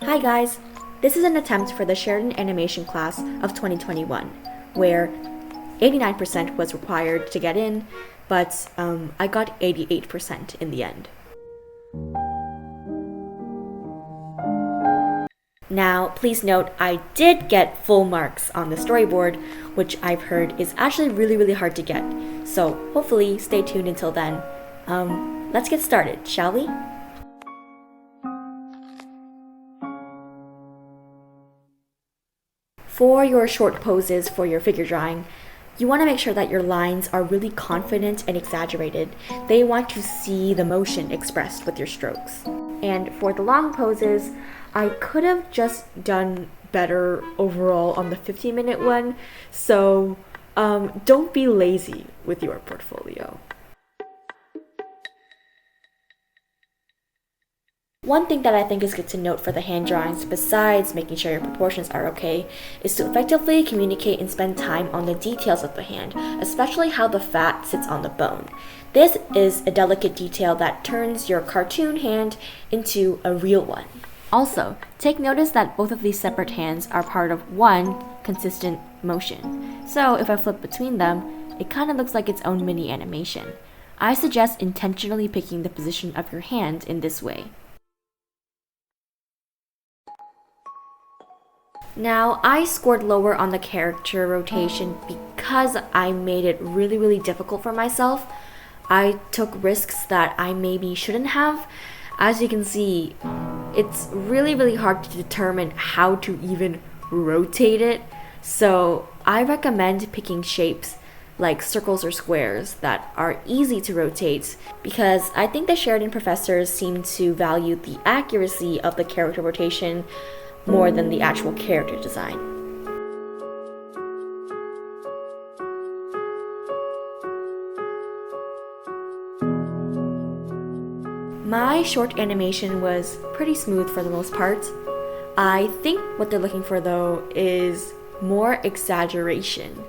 Hi guys! This is an attempt for the Sheridan Animation class of 2021, where 89% was required to get in, but I got 88% in the end. Now, please note, I did get full marks on the storyboard, which I've heard is actually really hard to get. So hopefully stay tuned until then. Let's get started, shall we? For your short poses for your figure drawing, you want to make sure that your lines are really confident and exaggerated. They want to see the motion expressed with your strokes. And for the long poses, I could have just done better overall on the 15-minute one, so don't be lazy with your portfolio. One thing that I think is good to note for the hand drawings, besides making sure your proportions are okay, is to effectively communicate and spend time on the details of the hand, especially how the fat sits on the bone. This is a delicate detail that turns your cartoon hand into a real one. Also, take notice that both of these separate hands are part of one consistent motion. So if I flip between them, it kind of looks like its own mini animation. I suggest intentionally picking the position of your hand in this way. Now, I scored lower on the character rotation because I made it really difficult for myself. I took risks that I maybe shouldn't have. As you can see, it's really hard to determine how to even rotate it. So I recommend picking shapes like circles or squares that are easy to rotate, because I think the Sheridan professors seem to value the accuracy of the character rotation more than the actual character design. My short animation was pretty smooth for the most part. I think what they're looking for though is more exaggeration.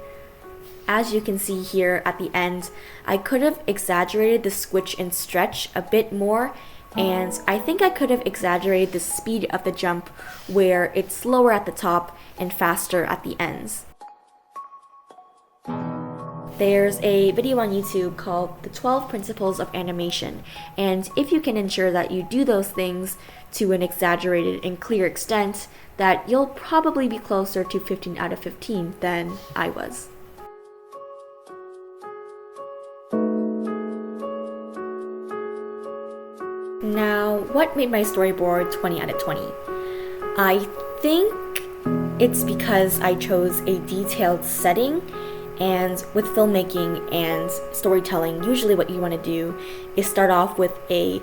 As you can see here at the end, I could have exaggerated the squish and stretch a bit more, and I think I could have exaggerated the speed of the jump where it's slower at the top and faster at the ends. There's a video on YouTube called The 12 Principles of Animation, and if you can ensure that you do those things to an exaggerated and clear extent, that you'll probably be closer to 15 out of 15 than I was. Now, what made my storyboard 20 out of 20? I think it's because I chose a detailed setting, and with filmmaking and storytelling, usually what you want to do is start off with a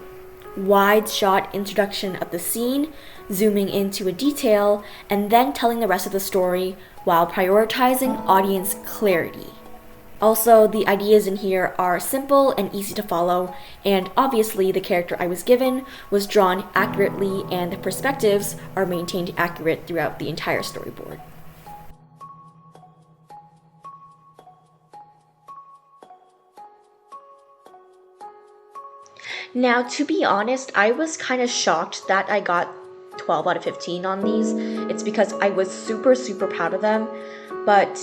wide shot introduction of the scene, zooming into a detail, and then telling the rest of the story while prioritizing audience clarity. Also, the ideas in here are simple and easy to follow, and obviously the character I was given was drawn accurately and the perspectives are maintained accurate throughout the entire storyboard. Now, to be honest, I was kind of shocked that I got 12 out of 15 on these. It's because I was super proud of them, but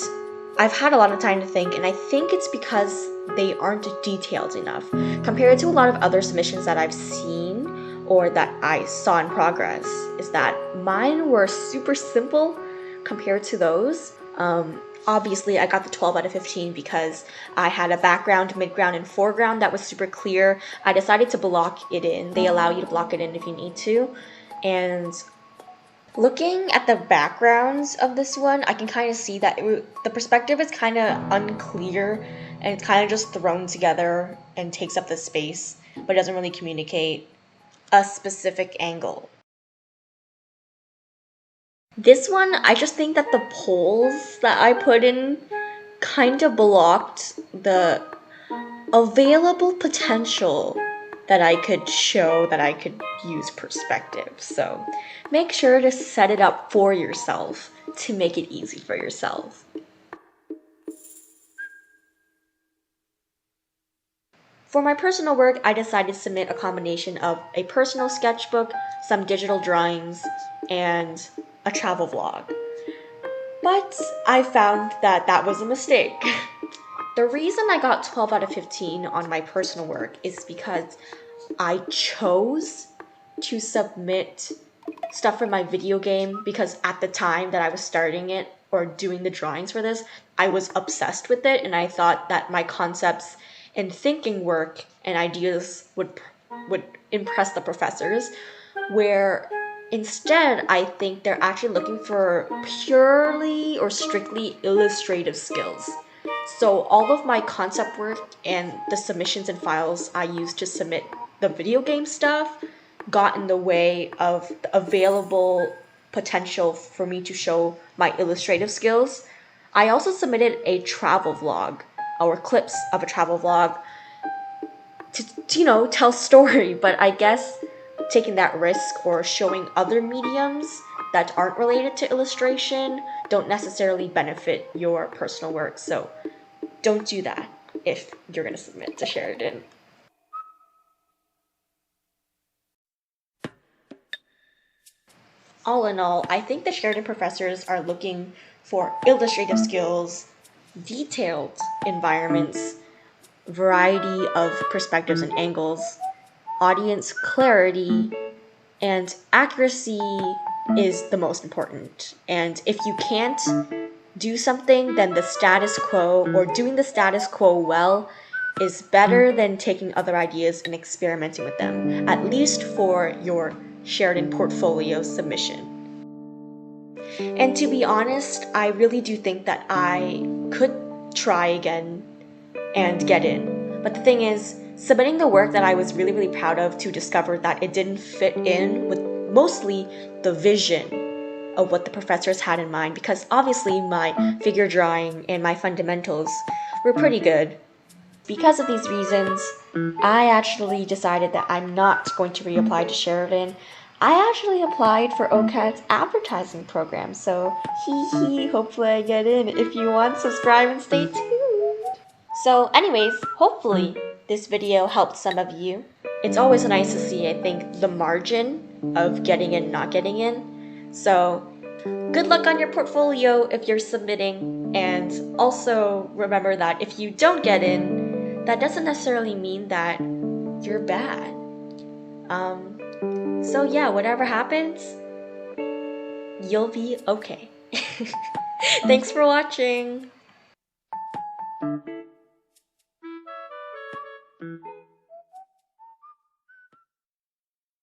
I've had a lot of time to think, and I think it's because they aren't detailed enough. Compared to a lot of other submissions that I've seen or that I saw in progress, is that mine were super simple compared to those. Obviously, I got the 12 out of 15 because I had a background, midground, and foreground that was super clear. I decided to block it in. They allow you to block it in if you need to. And looking at the backgrounds of this one, I can kind of see that the perspective is kind of unclear and it's kind of just thrown together and takes up the space, but doesn't really communicate a specific angle. This one, I just think that the poles that I put in kind of blocked the available potential that I could show, that I could use perspective. So make sure to set it up for yourself to make it easy for yourself. For my personal work, I decided to submit a combination of a personal sketchbook, some digital drawings, and a travel vlog. But I found that that was a mistake. The reason I got 12 out of 15 on my personal work is because I chose to submit stuff for my video game because at the time that I was starting it or doing the drawings for this, I was obsessed with it and I thought that my concepts and thinking work and ideas would impress the professors, where instead I think they're actually looking for purely or strictly illustrative skills. So all of my concept work and the submissions and files I used to submit the video game stuff got in the way of the available potential for me to show my illustrative skills. I also submitted a travel vlog or clips of a travel vlog to tell story, but I guess taking that risk or showing other mediums that aren't related to illustration don't necessarily benefit your personal work. So don't do that if you're going to submit to Sheridan. All in all, I think the Sheridan professors are looking for illustrative skills, detailed environments, variety of perspectives and angles, audience clarity, and accuracy is the most important. And if you can't do something, then the status quo or doing the status quo well is better than taking other ideas and experimenting with them, at least for your Sheridan portfolio submission. And to be honest, I really do think that I could try again and get in. But the thing is, submitting the work that I was really, really proud of to discover that it didn't fit in with mostly the vision of what the professors had in mind, because obviously my figure drawing and my fundamentals were pretty good. Because of these reasons, I actually decided that I'm not going to reapply to Sheridan. I actually applied for OCAD's advertising program, so hopefully I get in. If you want, subscribe and stay tuned. So anyways, hopefully this video helped some of you. It's always nice to see, I think, the margin of getting in, not getting in. So good luck on your portfolio if you're submitting, and also remember that if you don't get in, that doesn't necessarily mean that you're bad. So yeah, whatever happens, you'll be okay. Thanks for watching!